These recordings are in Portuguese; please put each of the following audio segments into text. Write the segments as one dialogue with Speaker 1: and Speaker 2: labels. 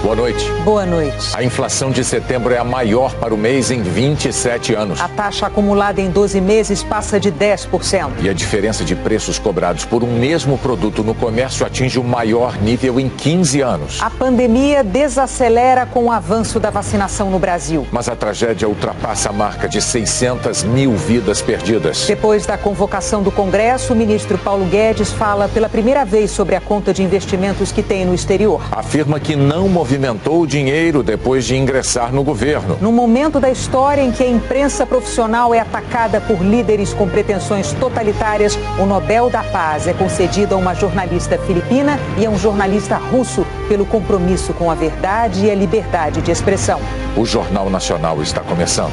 Speaker 1: Boa noite.
Speaker 2: Boa noite.
Speaker 1: A inflação de setembro é a maior para o mês em 27 anos.
Speaker 2: A taxa acumulada em 12 meses passa de 10%.
Speaker 1: E a diferença de preços cobrados por um mesmo produto no comércio atinge o maior nível em 15 anos.
Speaker 2: A pandemia desacelera com o avanço da vacinação no Brasil.
Speaker 1: Mas a tragédia ultrapassa a marca de 600 mil vidas perdidas.
Speaker 2: Depois da convocação do Congresso, o ministro Paulo Guedes fala pela primeira vez sobre a conta de investimentos que tem no exterior.
Speaker 1: Afirma que não movimentou o dinheiro depois de ingressar no governo.
Speaker 2: No momento da história em que a imprensa profissional é atacada por líderes com pretensões totalitárias, o Nobel da Paz é concedido a uma jornalista filipina e a um jornalista russo pelo compromisso com a verdade e a liberdade de expressão.
Speaker 1: O Jornal Nacional está começando.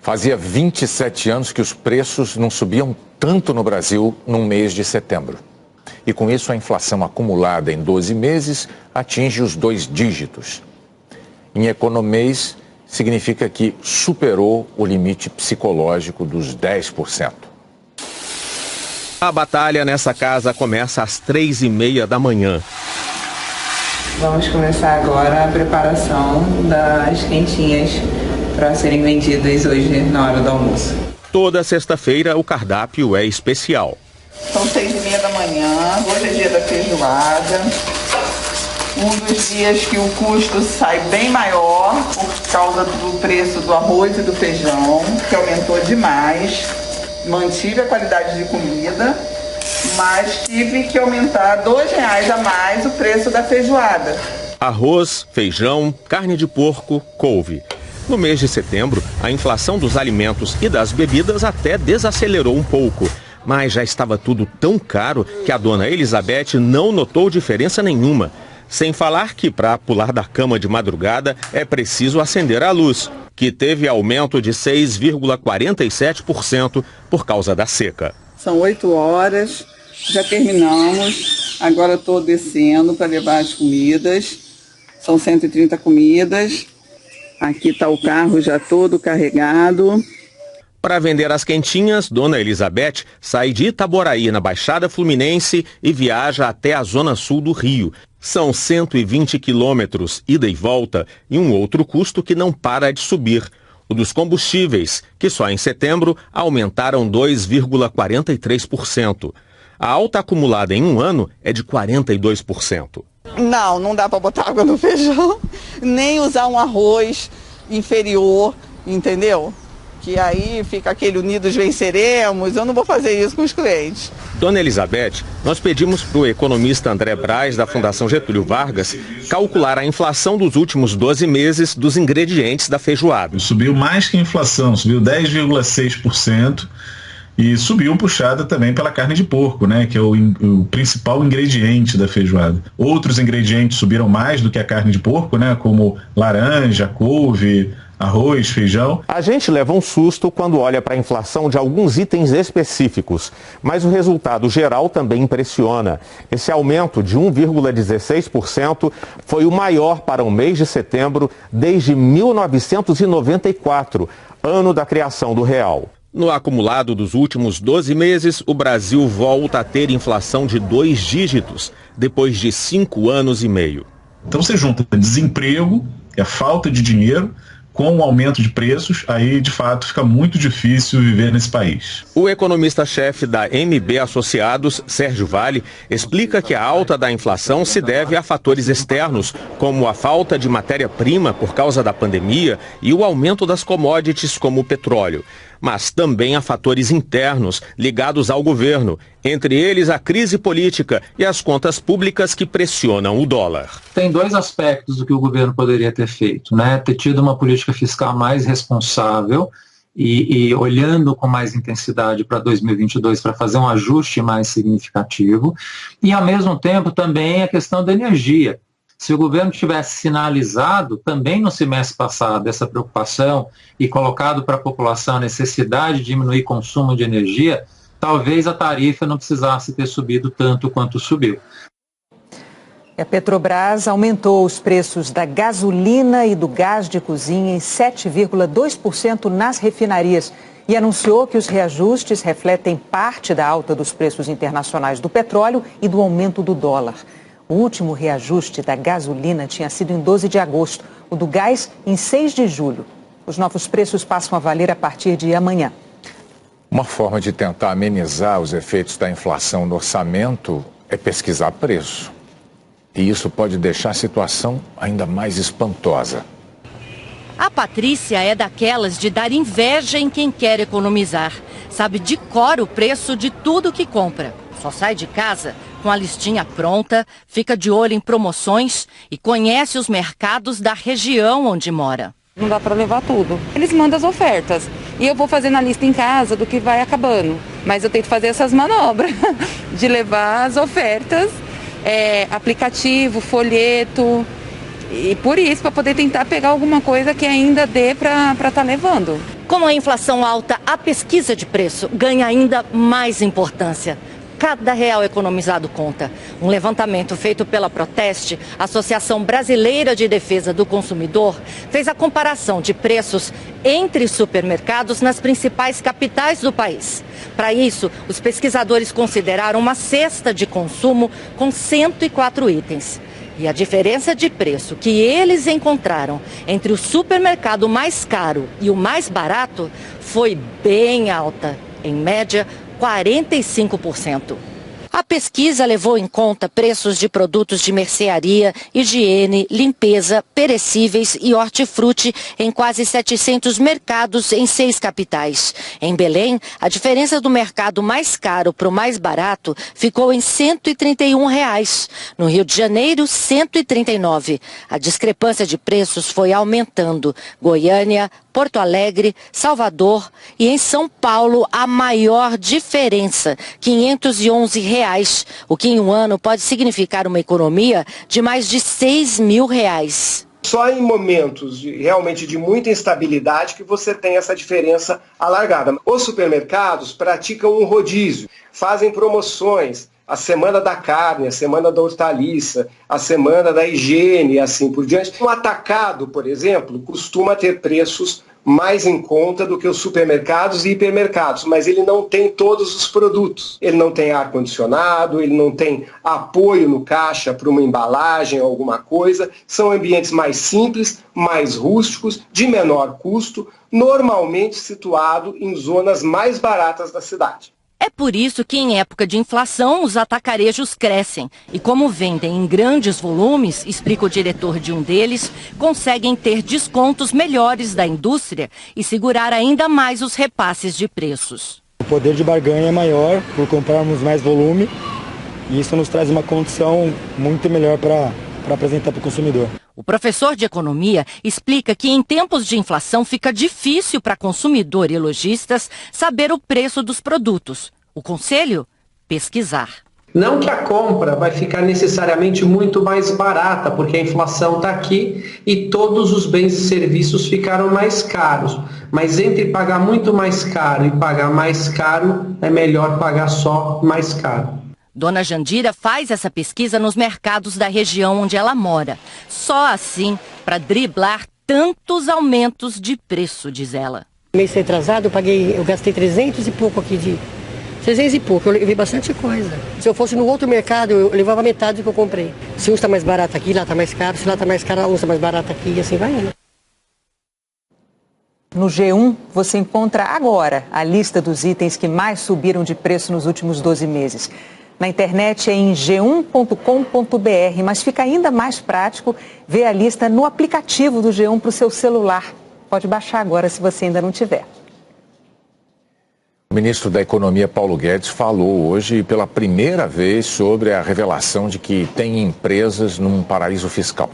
Speaker 1: Fazia 27 anos que os preços não subiam tanto no Brasil num mês de setembro. E com isso a inflação acumulada em 12 meses atinge os 2 dígitos. Em economês, significa que superou o limite psicológico dos 10%.
Speaker 3: A batalha nessa casa começa às 3h30 da manhã.
Speaker 4: Vamos começar agora a preparação das quentinhas para serem vendidas hoje na hora do almoço.
Speaker 3: Toda sexta-feira o cardápio é especial.
Speaker 4: São 6h30 da manhã, hoje é dia da feijoada. Um dos dias que o custo sai bem maior por causa do preço do arroz e do feijão, que aumentou demais. Mantive a qualidade de comida, mas tive que aumentar R$2 a mais o preço da feijoada.
Speaker 3: Arroz, feijão, carne de porco, couve. No mês de setembro, a inflação dos alimentos e das bebidas até desacelerou um pouco. Mas já estava tudo tão caro que a dona Elizabeth não notou diferença nenhuma. Sem falar que para pular da cama de madrugada é preciso acender a luz, que teve aumento de 6,47% por causa da seca.
Speaker 4: São 8 horas, já terminamos. Agora estou descendo para levar as comidas. São 130 comidas. Aqui está o carro já todo carregado.
Speaker 3: Para vender as quentinhas, dona Elizabeth sai de Itaboraí, na Baixada Fluminense, e viaja até a zona sul do Rio. São 120 quilômetros, ida e volta, e um outro custo que não para de subir: o dos combustíveis, que só em setembro aumentaram 2,43%. A alta acumulada em um ano é de 42%.
Speaker 4: Não dá para botar água no feijão, nem usar um arroz inferior, entendeu? Que aí fica aquele unidos venceremos, eu não vou fazer isso com os clientes.
Speaker 3: Dona Elizabeth, nós pedimos para o economista André Braz, da Fundação Getúlio Vargas, calcular a inflação dos últimos 12 meses dos ingredientes da feijoada.
Speaker 5: Subiu mais que a inflação, subiu 10,6%. E subiu puxada também pela carne de porco, né, que é o principal ingrediente da feijoada. Outros ingredientes subiram mais do que a carne de porco, né, como laranja, couve, arroz, feijão.
Speaker 3: A gente leva um susto quando olha para a inflação de alguns itens específicos, mas o resultado geral também impressiona. Esse aumento de 1,16% foi o maior para o mês de setembro desde 1994, ano da criação do real. No acumulado dos últimos 12 meses, o Brasil volta a ter inflação de 2 dígitos, depois de 5 anos e meio.
Speaker 5: Então você junta desemprego, a falta de dinheiro, com o aumento de preços, aí de fato fica muito difícil viver nesse país.
Speaker 3: O economista-chefe da MB Associados, Sérgio Vale, explica que a alta da inflação se deve a fatores externos, como a falta de matéria-prima por causa da pandemia e o aumento das commodities como o petróleo. Mas também há fatores internos ligados ao governo, entre eles a crise política e as contas públicas que pressionam o dólar.
Speaker 6: Tem 2 aspectos do que o governo poderia ter feito, né? Ter tido uma política fiscal mais responsável e olhando com mais intensidade para 2022 para fazer um ajuste mais significativo, e ao mesmo tempo também a questão da energia. Se o governo tivesse sinalizado também no semestre passado essa preocupação e colocado para a população a necessidade de diminuir o consumo de energia, talvez a tarifa não precisasse ter subido tanto quanto subiu.
Speaker 2: A Petrobras aumentou os preços da gasolina e do gás de cozinha em 7,2% nas refinarias e anunciou que os reajustes refletem parte da alta dos preços internacionais do petróleo e do aumento do dólar. O último reajuste da gasolina tinha sido em 12 de agosto, o do gás em 6 de julho. Os novos preços passam a valer a partir de amanhã.
Speaker 1: Uma forma de tentar amenizar os efeitos da inflação no orçamento é pesquisar preço. E isso pode deixar a situação ainda mais espantosa.
Speaker 7: A Patrícia é daquelas de dar inveja em quem quer economizar. Sabe de cor o preço de tudo que compra. Só sai de casa com a listinha pronta, fica de olho em promoções e conhece os mercados da região onde mora.
Speaker 8: Não dá para levar tudo. Eles mandam as ofertas e eu vou fazendo a lista em casa do que vai acabando. Mas eu tento fazer essas manobras de levar as ofertas, aplicativo, folheto, e por isso, para poder tentar pegar alguma coisa que ainda dê para estar levando.
Speaker 7: Com a inflação alta, a pesquisa de preço ganha ainda mais importância. Cada real economizado conta. Um levantamento feito pela Proteste, Associação Brasileira de Defesa do Consumidor, fez a comparação de preços entre supermercados nas principais capitais do país. Para isso, os pesquisadores consideraram uma cesta de consumo com 104 itens. E a diferença de preço que eles encontraram entre o supermercado mais caro e o mais barato foi bem alta, em média 45%. A pesquisa levou em conta preços de produtos de mercearia, higiene, limpeza, perecíveis e hortifruti em quase 700 mercados em 6 capitais. Em Belém, a diferença do mercado mais caro para o mais barato ficou em R$ 131. No Rio de Janeiro, R$ 139. A discrepância de preços foi aumentando. Goiânia, Porto Alegre, Salvador e em São Paulo a maior diferença, R$ 511, o que em um ano pode significar uma economia de mais de R$ 6 mil.
Speaker 9: Só em momentos realmente de muita instabilidade que você tem essa diferença alargada. Os supermercados praticam um rodízio, fazem promoções, a semana da carne, a semana da hortaliça, a semana da higiene e assim por diante. Um atacado, por exemplo, costuma ter preços mais em conta do que os supermercados e hipermercados, mas ele não tem todos os produtos. Ele não tem ar-condicionado, ele não tem apoio no caixa para uma embalagem ou alguma coisa. São ambientes mais simples, mais rústicos, de menor custo, normalmente situado em zonas mais baratas da cidade.
Speaker 7: É por isso que em época de inflação os atacarejos crescem e como vendem em grandes volumes, explica o diretor de um deles, conseguem ter descontos melhores da indústria e segurar ainda mais os repasses de preços.
Speaker 10: O poder de barganha é maior por comprarmos mais volume e isso nos traz uma condição muito melhor para apresentar para o consumidor.
Speaker 7: O professor de economia explica que em tempos de inflação fica difícil para consumidor e lojistas saber o preço dos produtos. O conselho? Pesquisar.
Speaker 11: Não que a compra vai ficar necessariamente muito mais barata, porque a inflação está aqui e todos os bens e serviços ficaram mais caros. Mas entre pagar muito mais caro e pagar mais caro, é melhor pagar só mais caro.
Speaker 7: Dona Jandira faz essa pesquisa nos mercados da região onde ela mora. Só assim para driblar tantos aumentos de preço, diz ela.
Speaker 12: Mês retrasado eu gastei 300 e pouco aqui de... 300 e pouco, eu levei bastante coisa. Se eu fosse no outro mercado, eu levava metade do que eu comprei. Se um está mais barato aqui, lá está mais caro. Se lá está mais caro, um está mais barato aqui e assim vai indo.
Speaker 2: No G1, você encontra agora a lista dos itens que mais subiram de preço nos últimos 12 meses. Na internet é em g1.com.br, mas fica ainda mais prático ver a lista no aplicativo do G1 para o seu celular. Pode baixar agora se você ainda não tiver.
Speaker 1: O ministro da Economia, Paulo Guedes, falou hoje pela primeira vez sobre a revelação de que tem empresas num paraíso fiscal.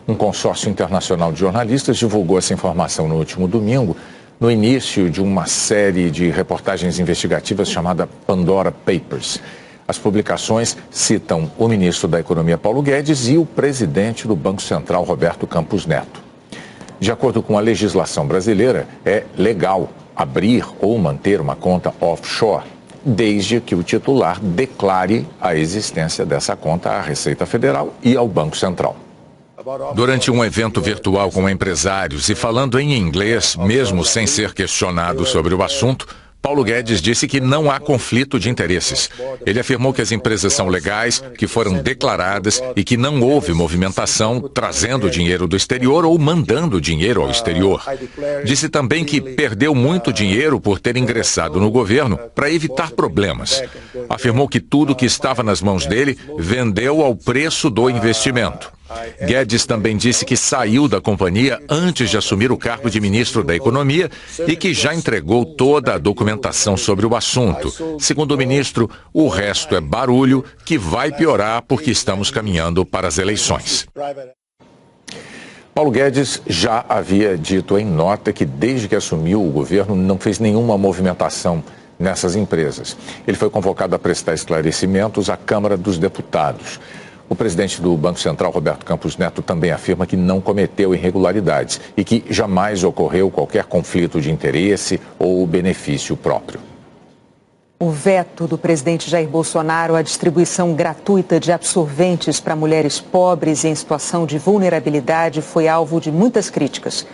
Speaker 1: Um consórcio internacional de jornalistas divulgou essa informação no último domingo, no início de uma série de reportagens investigativas chamada Pandora Papers. As publicações citam o ministro da Economia, Paulo Guedes, e o presidente do Banco Central, Roberto Campos Neto. De acordo com a legislação brasileira, é legal abrir ou manter uma conta offshore. desde que o titular declare a existência dessa conta à Receita Federal e ao Banco Central. Durante um evento virtual com empresários e falando em inglês, mesmo sem ser questionado sobre o assunto, Paulo Guedes disse que não há conflito de interesses. Ele afirmou que as empresas são legais, que foram declaradas e que não houve movimentação trazendo dinheiro do exterior ou mandando dinheiro ao exterior. Disse também que perdeu muito dinheiro por ter ingressado no governo para evitar problemas. Afirmou que tudo que estava nas mãos dele vendeu ao preço do investimento. Guedes também disse que saiu da companhia antes de assumir o cargo de ministro da Economia e que já entregou toda a documentação sobre o assunto. Segundo o ministro, o resto é barulho que vai piorar porque estamos caminhando para as eleições. Paulo Guedes já havia dito em nota que desde que assumiu o governo não fez nenhuma movimentação nessas empresas. Ele foi convocado a prestar esclarecimentos à Câmara dos Deputados. O presidente do Banco Central, Roberto Campos Neto, também afirma que não cometeu irregularidades e que jamais ocorreu qualquer conflito de interesse ou benefício próprio.
Speaker 2: O veto do presidente Jair Bolsonaro à distribuição gratuita de absorventes para mulheres pobres e em situação de vulnerabilidade foi alvo de muitas críticas.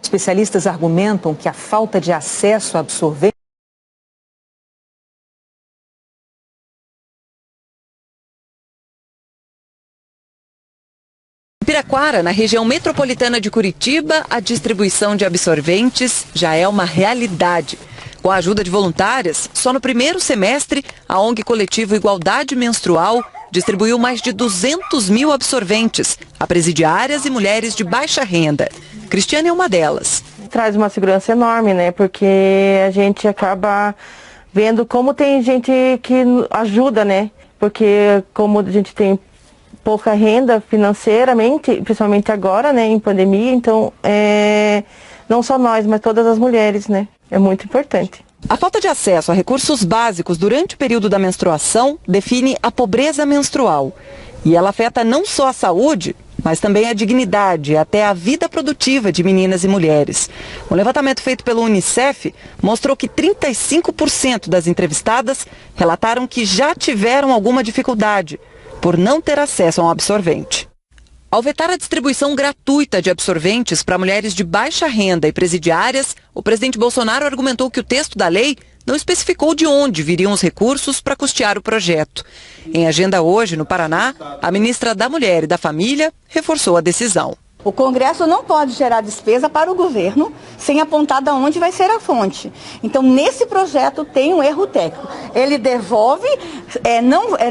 Speaker 2: Especialistas argumentam que a falta de acesso a absorventes
Speaker 13: Piraquara, na região metropolitana de Curitiba, a distribuição de absorventes já é uma realidade. Com a ajuda de voluntárias, só no primeiro semestre, a ONG Coletivo Igualdade Menstrual distribuiu mais de 200 mil absorventes a presidiárias e mulheres de baixa renda. Cristiane é uma delas.
Speaker 14: Traz uma segurança enorme, né? Porque a gente acaba vendo como tem gente que ajuda, né? Porque como a gente tem pouca renda financeiramente, principalmente agora, né, em pandemia, então não só nós, mas todas as mulheres, né, é muito importante.
Speaker 13: A falta de acesso a recursos básicos durante o período da menstruação define a pobreza menstrual. E ela afeta não só a saúde, mas também a dignidade e até a vida produtiva de meninas e mulheres. Um levantamento feito pelo Unicef mostrou que 35% das entrevistadas relataram que já tiveram alguma dificuldade por não ter acesso a um absorvente. Ao vetar a distribuição gratuita de absorventes para mulheres de baixa renda e presidiárias, o presidente Bolsonaro argumentou que o texto da lei não especificou de onde viriam os recursos para custear o projeto. Em agenda hoje, no Paraná, a ministra da Mulher e da Família reforçou a decisão.
Speaker 15: O Congresso não pode gerar despesa para o governo sem apontar de onde vai ser a fonte. Então, nesse projeto tem um erro técnico. Ele devolve,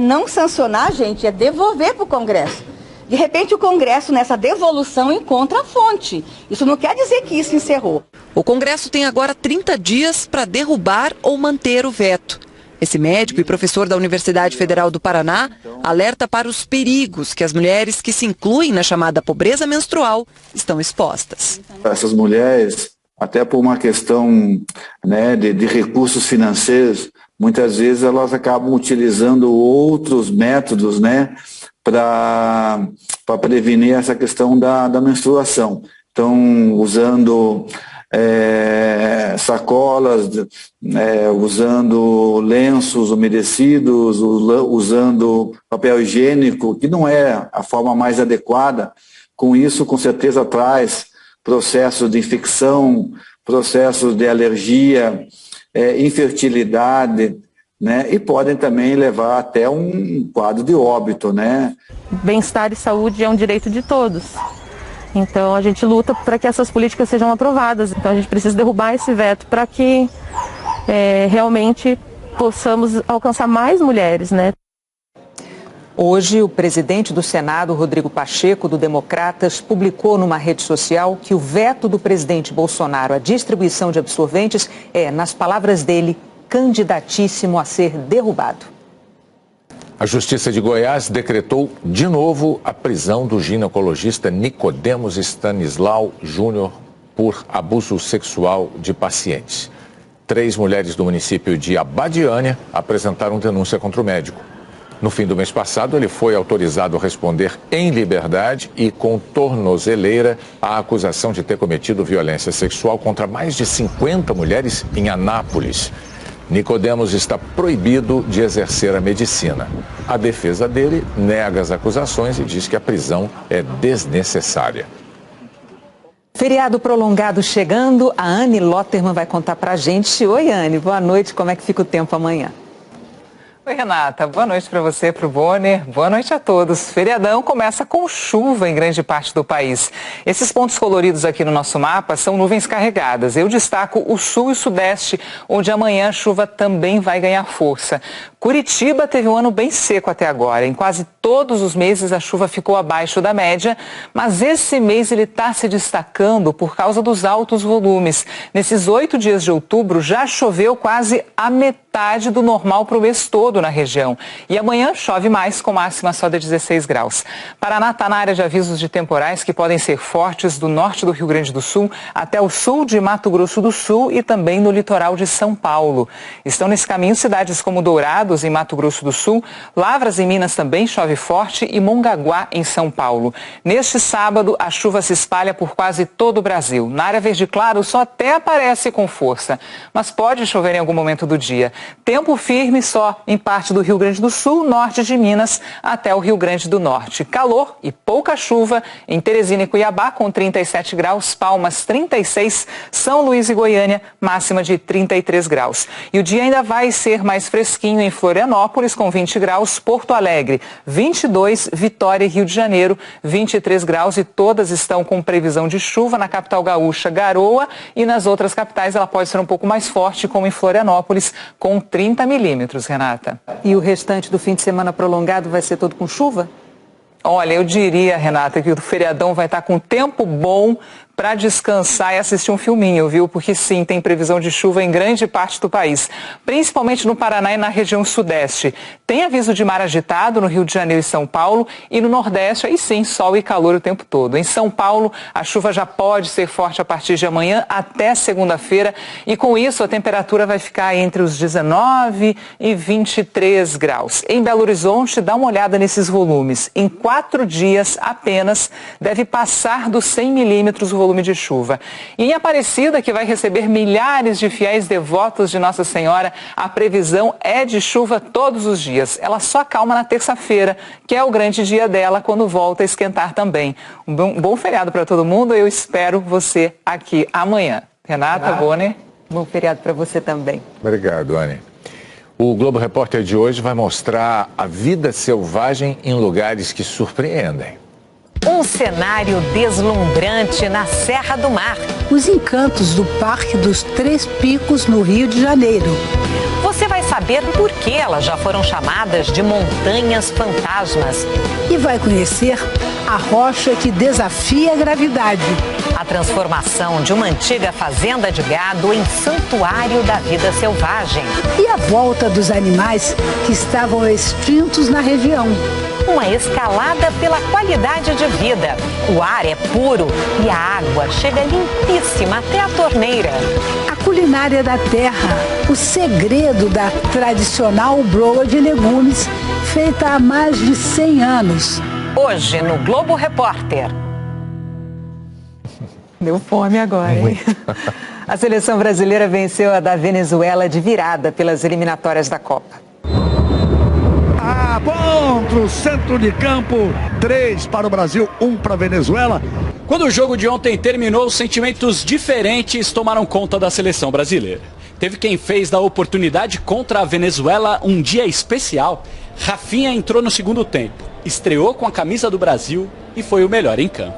Speaker 15: não sancionar, gente, é devolver para o Congresso. De repente, o Congresso, nessa devolução, encontra a fonte. Isso não quer dizer que isso encerrou.
Speaker 13: O Congresso tem agora 30 dias para derrubar ou manter o veto. Esse médico e professor da Universidade Federal do Paraná alerta para os perigos que as mulheres que se incluem na chamada pobreza menstrual estão expostas.
Speaker 16: Essas mulheres, até por uma questão, né, de recursos financeiros, muitas vezes elas acabam utilizando outros métodos, né, para prevenir essa questão da menstruação. Então, usando sacolas, usando lenços umedecidos, usando papel higiênico, que não é a forma mais adequada. Com isso, com certeza, traz processos de infecção, processos de alergia, infertilidade, né? E podem também levar até um quadro de óbito, né?
Speaker 14: Bem-estar e saúde é um direito de todos. Então a gente luta para que essas políticas sejam aprovadas. Então a gente precisa derrubar esse veto para que realmente possamos alcançar mais mulheres, né?
Speaker 2: Hoje, o presidente do Senado, Rodrigo Pacheco, do Democratas, publicou numa rede social que o veto do presidente Bolsonaro à distribuição de absorventes é, nas palavras dele, candidatíssimo a ser derrubado.
Speaker 1: A Justiça de Goiás decretou de novo a prisão do ginecologista Nicodemos Stanislau Júnior por abuso sexual de pacientes. 3 mulheres do município de Abadiânia apresentaram denúncia contra o médico. No fim do mês passado, ele foi autorizado a responder em liberdade e com tornozeleira à acusação de ter cometido violência sexual contra mais de 50 mulheres em Anápolis. Nicodemos está proibido de exercer a medicina. A defesa dele nega as acusações e diz que a prisão é desnecessária.
Speaker 2: Feriado prolongado chegando, a Anne Lotterman vai contar pra gente. Oi, Anne, boa noite, como é que fica o tempo amanhã?
Speaker 17: Oi, Renata, boa noite para você, para o Bonner, boa noite a todos. Feriadão começa com chuva em grande parte do país. Esses pontos coloridos aqui no nosso mapa são nuvens carregadas. Eu destaco o sul e o sudeste, onde amanhã a chuva também vai ganhar força. Curitiba teve um ano bem seco até agora. Em quase todos os meses a chuva ficou abaixo da média, mas esse mês ele está se destacando por causa dos altos volumes. Nesses 8 dias de outubro já choveu quase a metade do normal para o mês todo na região. E amanhã chove mais, com máxima só de 16 graus. Paraná está na área de avisos de temporais que podem ser fortes do norte do Rio Grande do Sul até o sul de Mato Grosso do Sul e também no litoral de São Paulo. Estão nesse caminho cidades como Dourados, em Mato Grosso do Sul, Lavras, em Minas, também chove forte e Mongaguá, em São Paulo. Neste sábado, a chuva se espalha por quase todo o Brasil. Na área verde claro, só até aparece com força, mas pode chover em algum momento do dia. Tempo firme só em parte do Rio Grande do Sul, norte de Minas, até o Rio Grande do Norte. Calor e pouca chuva em Teresina e Cuiabá, com 37 graus, Palmas 36, São Luís e Goiânia, máxima de 33 graus. E o dia ainda vai ser mais fresquinho em Florianópolis, com 20 graus, Porto Alegre 22, Vitória e Rio de Janeiro 23 graus, e todas estão com previsão de chuva. Na capital gaúcha, garoa, e nas outras capitais ela pode ser um pouco mais forte, como em Florianópolis, com 30 milímetros, Renata.
Speaker 2: E o restante do fim de semana prolongado vai ser todo com chuva?
Speaker 17: Olha, eu diria, Renata, que o feriadão vai estar com tempo bom para descansar e assistir um filminho, viu? Porque sim, tem previsão de chuva em grande parte do país, principalmente no Paraná e na região sudeste. Tem aviso de mar agitado no Rio de Janeiro e São Paulo, e no Nordeste, aí sim, sol e calor o tempo todo. Em São Paulo, a chuva já pode ser forte a partir de amanhã até segunda-feira, e com isso a temperatura vai ficar entre os 19 e 23 graus. Em Belo Horizonte, dá uma olhada nesses volumes. Em 4 dias apenas deve passar dos 100 milímetros o volume de chuva. E em Aparecida, que vai receber milhares de fiéis devotos de Nossa Senhora, a previsão é de chuva todos os dias. Ela só acalma na terça-feira, que é o grande dia dela, quando volta a esquentar também. Um bom feriado para todo mundo. Eu espero você aqui amanhã. Renata, Bonner.
Speaker 2: Bom feriado para você também.
Speaker 1: Obrigado, Anne. O Globo Repórter de hoje vai mostrar a vida selvagem em lugares que surpreendem.
Speaker 18: Um cenário deslumbrante na Serra do Mar.
Speaker 19: Os encantos do Parque dos Três Picos, no Rio de Janeiro.
Speaker 18: Você vai saber por que elas já foram chamadas de montanhas fantasmas.
Speaker 19: E vai conhecer a rocha que desafia a gravidade.
Speaker 18: A transformação de uma antiga fazenda de gado em santuário da vida selvagem.
Speaker 19: E a volta dos animais que estavam extintos na região.
Speaker 18: Uma escalada pela qualidade de vida. O ar é puro e a água chega limpíssima até a torneira.
Speaker 19: A culinária da terra, o segredo da tradicional broa de legumes, feita há mais de 100 anos.
Speaker 18: Hoje no Globo Repórter.
Speaker 2: Deu fome agora, hein? A seleção brasileira venceu a da Venezuela de virada pelas eliminatórias da Copa.
Speaker 20: Bom pro centro de campo, 3 para o Brasil, 1 para a Venezuela.
Speaker 21: Quando o jogo de ontem terminou, sentimentos diferentes tomaram conta da seleção brasileira. Teve quem fez da oportunidade contra a Venezuela um dia especial. Rafinha entrou no segundo tempo, estreou com a camisa do Brasil e foi o melhor em campo.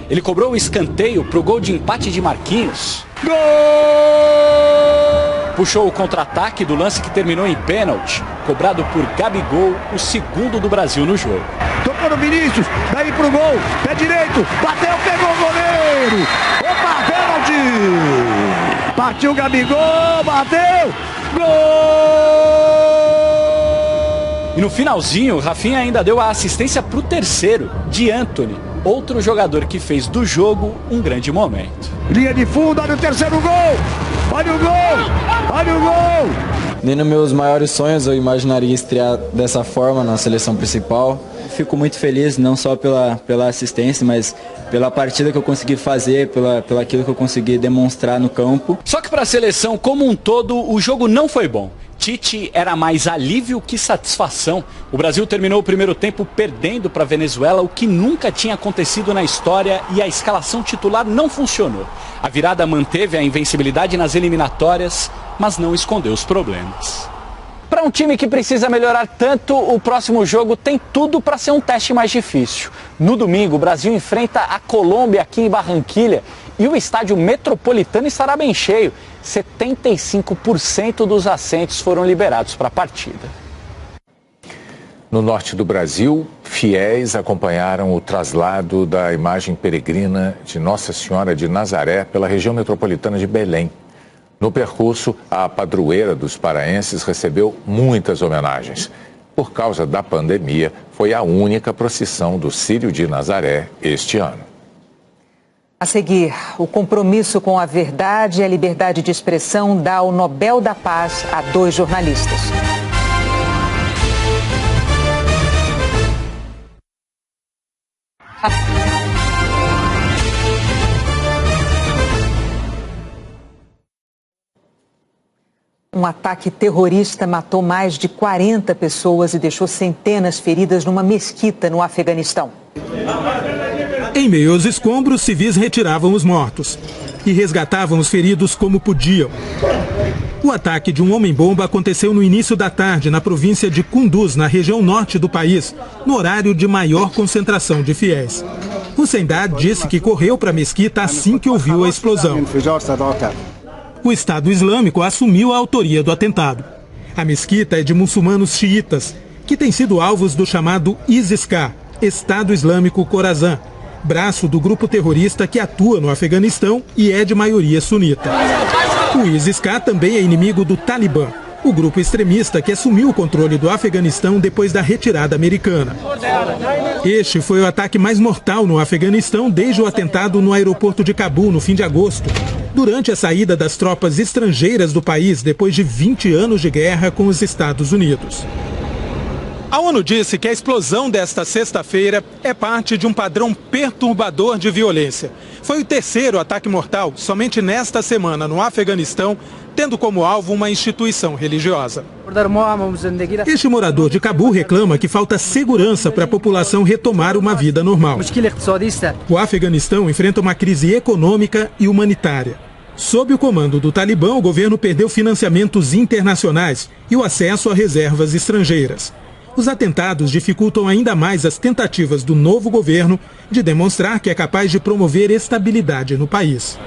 Speaker 21: Ele cobrou o escanteio para o gol de empate de Marquinhos.
Speaker 20: Gol!
Speaker 21: Puxou o contra-ataque do lance que terminou em pênalti, cobrado por Gabigol, o segundo do Brasil no jogo.
Speaker 20: Tocou no Vinícius, daí pro gol, pé direito, bateu, pegou o goleiro. Opa, pênalti! Partiu o Gabigol, bateu, gol!
Speaker 21: E no finalzinho, Rafinha ainda deu a assistência pro terceiro, de Antony, outro jogador que fez do jogo um grande momento.
Speaker 20: Linha de fundo, olha o terceiro gol! Olha o gol! Olha o gol!
Speaker 4: Nem nos meus maiores sonhos eu imaginaria estrear dessa forma na seleção principal. Fico muito feliz, não só pela assistência, mas pela partida que eu consegui fazer, pelo aquilo que eu consegui demonstrar no campo.
Speaker 21: Só que para a seleção como um todo, o jogo não foi bom. Tite era mais alívio que satisfação. O Brasil terminou o primeiro tempo perdendo para a Venezuela, o que nunca tinha acontecido na história, e a escalação titular não funcionou. A virada manteve a invencibilidade nas eliminatórias, mas não escondeu os problemas. Para um time que precisa melhorar tanto, o próximo jogo tem tudo para ser um teste mais difícil. No domingo, o Brasil enfrenta a Colômbia aqui em Barranquilha e o estádio Metropolitano estará bem cheio. 75% dos assentos foram liberados para a partida.
Speaker 1: No norte do Brasil, fiéis acompanharam o traslado da imagem peregrina de Nossa Senhora de Nazaré pela região metropolitana de Belém. No percurso, a padroeira dos paraenses recebeu muitas homenagens. Por causa da pandemia, foi a única procissão do Círio de Nazaré este ano.
Speaker 2: A seguir, o compromisso com a verdade e a liberdade de expressão dá o Nobel da Paz a 2 jornalistas. Um ataque terrorista matou mais de 40 pessoas e deixou centenas feridas numa mesquita no Afeganistão.
Speaker 22: Em meio aos escombros, civis retiravam os mortos e resgatavam os feridos como podiam. O ataque de um homem-bomba aconteceu no início da tarde na província de Kunduz, na região norte do país, no horário de maior concentração de fiéis. Hussein Dad disse que correu para a mesquita assim que ouviu a explosão. O Estado Islâmico assumiu a autoria do atentado. A mesquita é de muçulmanos xiitas, que têm sido alvos do chamado ISIS-K, Estado Islâmico Khorasan, braço do grupo terrorista que atua no Afeganistão e é de maioria sunita. O ISIS-K também é inimigo do Talibã, o grupo extremista que assumiu o controle do Afeganistão depois da retirada americana. Este foi o ataque mais mortal no Afeganistão desde o atentado no aeroporto de Cabul no fim de agosto, durante a saída das tropas estrangeiras do país depois de 20 anos de guerra com os Estados Unidos. A ONU disse que a explosão desta sexta-feira é parte de um padrão perturbador de violência. Foi o terceiro ataque mortal somente nesta semana no Afeganistão, tendo como alvo uma instituição religiosa. Este morador de Cabul reclama que falta segurança para a população retomar uma vida normal. O Afeganistão enfrenta uma crise econômica e humanitária. Sob o comando do Talibã, o governo perdeu financiamentos internacionais e o acesso a reservas estrangeiras. Os atentados dificultam ainda mais as tentativas do novo governo de demonstrar que é capaz de promover estabilidade no país.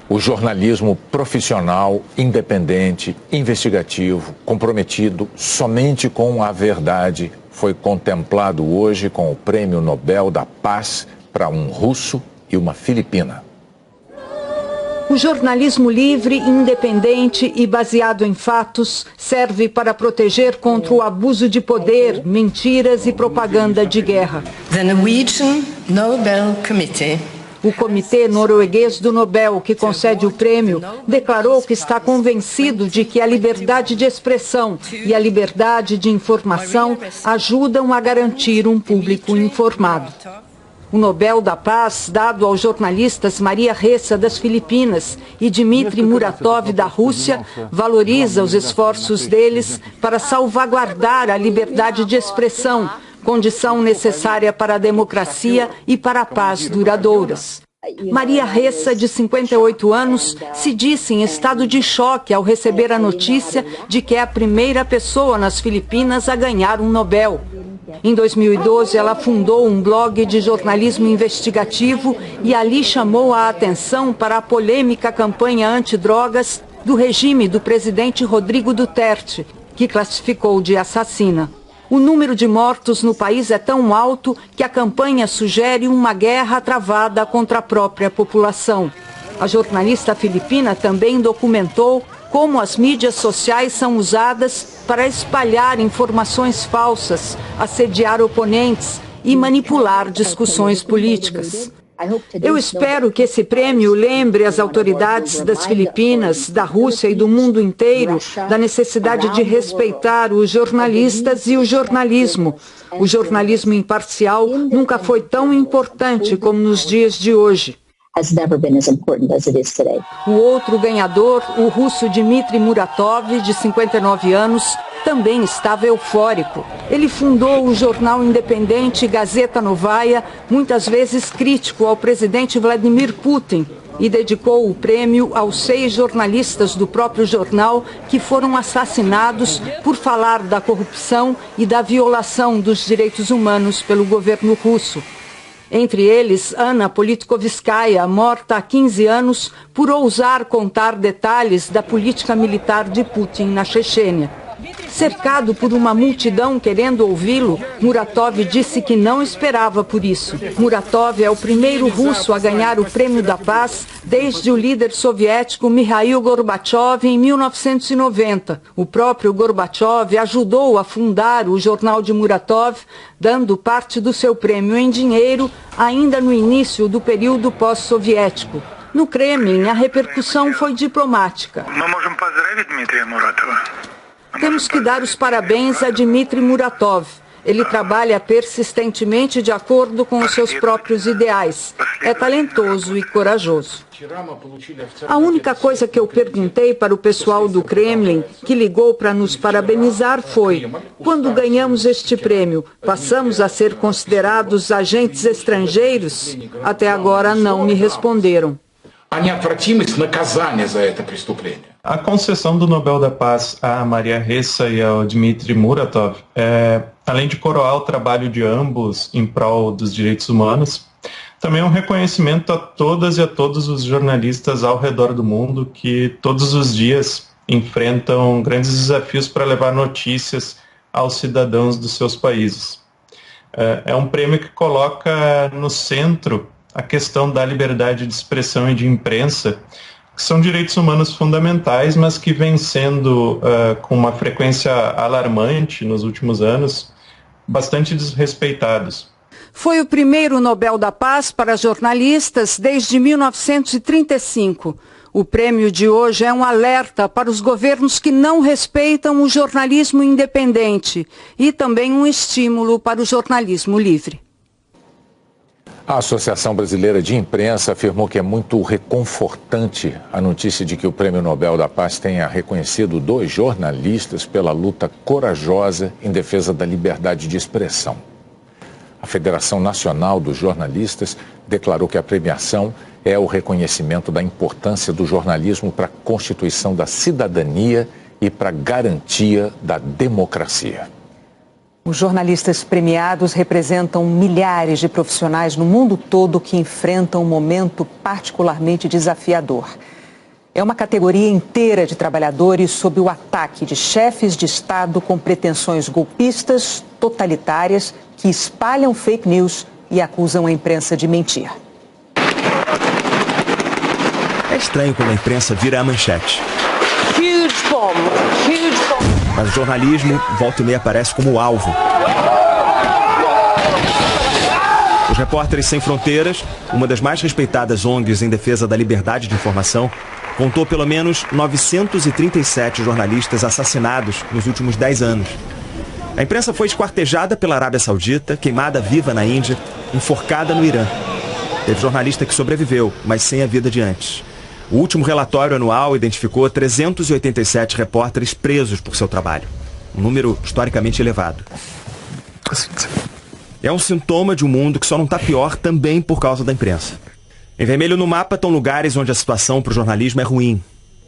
Speaker 1: O jornalismo profissional, independente, investigativo, comprometido somente com a verdade, foi contemplado hoje com o Prêmio Nobel da Paz para um russo e uma filipina.
Speaker 23: O jornalismo livre, independente e baseado em fatos serve para proteger contra o abuso de poder, mentiras e propaganda de guerra.
Speaker 24: The Norwegian Nobel Committee.
Speaker 23: O Comitê Norueguês do Nobel, que concede o prêmio, declarou que está convencido de que a liberdade de expressão e a liberdade de informação ajudam a garantir um público informado. O Nobel da Paz, dado aos jornalistas Maria Ressa, das Filipinas, e Dmitry Muratov, da Rússia, valoriza os esforços deles para salvaguardar a liberdade de expressão, condição necessária para a democracia e para a paz duradouras. Maria Ressa, de 58 anos, se disse em estado de choque ao receber a notícia de que é a primeira pessoa nas Filipinas a ganhar um Nobel. Em 2012, ela fundou um blog de jornalismo investigativo e ali chamou a atenção para a polêmica campanha antidrogas do regime do presidente Rodrigo Duterte, que classificou de assassina. O número de mortos no país é tão alto que a campanha sugere uma guerra travada contra a própria população. A jornalista filipina também documentou como as mídias sociais são usadas para espalhar informações falsas, assediar oponentes e manipular discussões políticas. Eu espero que esse prêmio lembre as autoridades das Filipinas, da Rússia e do mundo inteiro da necessidade de respeitar os jornalistas e o jornalismo. O jornalismo imparcial nunca foi tão importante como nos dias de hoje. O outro ganhador, o russo Dmitry Muratov, de 59 anos, também estava eufórico. Ele fundou o jornal independente Gazeta Novaya, muitas vezes crítico ao presidente Vladimir Putin, e dedicou o prêmio aos 6 jornalistas do próprio jornal que foram assassinados por falar da corrupção e da violação dos direitos humanos pelo governo russo. Entre eles, Anna Politkovskaya, morta há 15 anos por ousar contar detalhes da política militar de Putin na Chechênia. Cercado por uma multidão querendo ouvi-lo, Muratov disse que não esperava por isso. Muratov é o primeiro russo a ganhar o Prêmio da Paz desde o líder soviético Mikhail Gorbachev em 1990. O próprio Gorbachev ajudou a fundar o jornal de Muratov, dando parte do seu prêmio em dinheiro ainda no início do período pós-soviético. No Kremlin, a repercussão foi diplomática. Temos que dar os parabéns a Dmitry Muratov. Ele trabalha persistentemente de acordo com os seus próprios ideais. É talentoso e corajoso. A única coisa que eu perguntei para o pessoal do Kremlin, que ligou para nos parabenizar, foi: quando ganhamos este prêmio, passamos a ser considerados agentes estrangeiros? Até agora não me responderam.
Speaker 3: A concessão do Nobel da Paz a Maria Ressa e ao Dmitry Muratov, além de coroar o trabalho de ambos em prol dos direitos humanos, também é um reconhecimento a todas e a todos os jornalistas ao redor do mundo que todos os dias enfrentam grandes desafios para levar notícias aos cidadãos dos seus países. É um prêmio que coloca no centro a questão da liberdade de expressão e de imprensa, que são direitos humanos fundamentais, mas que vêm sendo, com uma frequência alarmante nos últimos anos, bastante desrespeitados.
Speaker 23: Foi o primeiro Nobel da Paz para jornalistas desde 1935. O prêmio de hoje é um alerta para os governos que não respeitam o jornalismo independente e também um estímulo para o jornalismo livre.
Speaker 1: A Associação Brasileira de Imprensa afirmou que é muito reconfortante a notícia de que o Prêmio Nobel da Paz tenha reconhecido 2 jornalistas pela luta corajosa em defesa da liberdade de expressão. A Federação Nacional dos Jornalistas declarou que a premiação é o reconhecimento da importância do jornalismo para a constituição da cidadania e para a garantia da democracia.
Speaker 2: Os jornalistas premiados representam milhares de profissionais no mundo todo que enfrentam um momento particularmente desafiador. É uma categoria inteira de trabalhadores sob o ataque de chefes de Estado com pretensões golpistas, totalitárias, que espalham fake news e acusam a imprensa de mentir.
Speaker 5: É estranho quando a imprensa vira a manchete.
Speaker 23: Huge bomb, huge bomb.
Speaker 5: Mas o jornalismo, volta e meia, aparece como alvo. Os Repórteres Sem Fronteiras, uma das mais respeitadas ONGs em defesa da liberdade de informação, contou pelo menos 937 jornalistas assassinados nos últimos 10 anos. A imprensa foi esquartejada pela Arábia Saudita, queimada viva na Índia, enforcada no Irã. Teve jornalista que sobreviveu, mas sem a vida de antes. O último relatório anual identificou 387 repórteres presos por seu trabalho. Um número historicamente elevado. É um sintoma de um mundo que só não está pior também por causa da imprensa. Em vermelho no mapa estão lugares onde a situação para o jornalismo é ruim.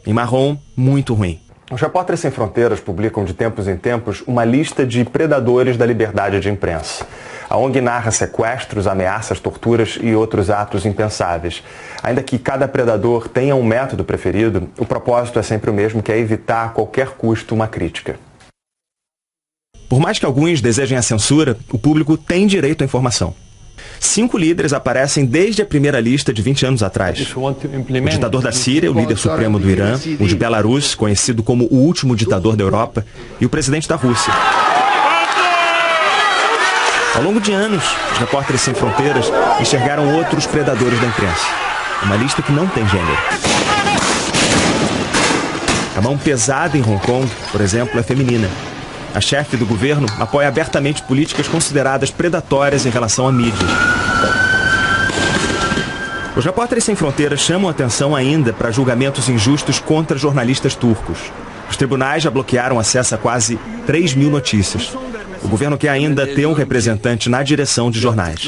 Speaker 5: Em marrom, muito ruim.
Speaker 6: Os Repórteres Sem Fronteiras publicam de tempos em tempos uma lista de predadores da liberdade de imprensa. A ONG narra sequestros, ameaças, torturas e outros atos impensáveis. Ainda que cada predador tenha um método preferido, o propósito é sempre o mesmo, que é evitar a qualquer custo uma crítica.
Speaker 5: Por mais que alguns desejem a censura, o público tem direito à informação. 5 líderes aparecem desde a primeira lista de 20 anos atrás. O ditador da Síria, o líder supremo do Irã, o de Belarus, conhecido como o último ditador da Europa, e o presidente da Rússia. Ao longo de anos, os Repórteres Sem Fronteiras enxergaram outros predadores da imprensa. Uma lista que não tem gênero. A mão pesada em Hong Kong, por exemplo, é feminina. A chefe do governo apoia abertamente políticas consideradas predatórias em relação à mídia. Os Repórteres Sem Fronteiras chamam atenção ainda para julgamentos injustos contra jornalistas turcos. Os tribunais já bloquearam acesso a quase 3.000 notícias. O governo quer ainda ter um representante na direção de jornais.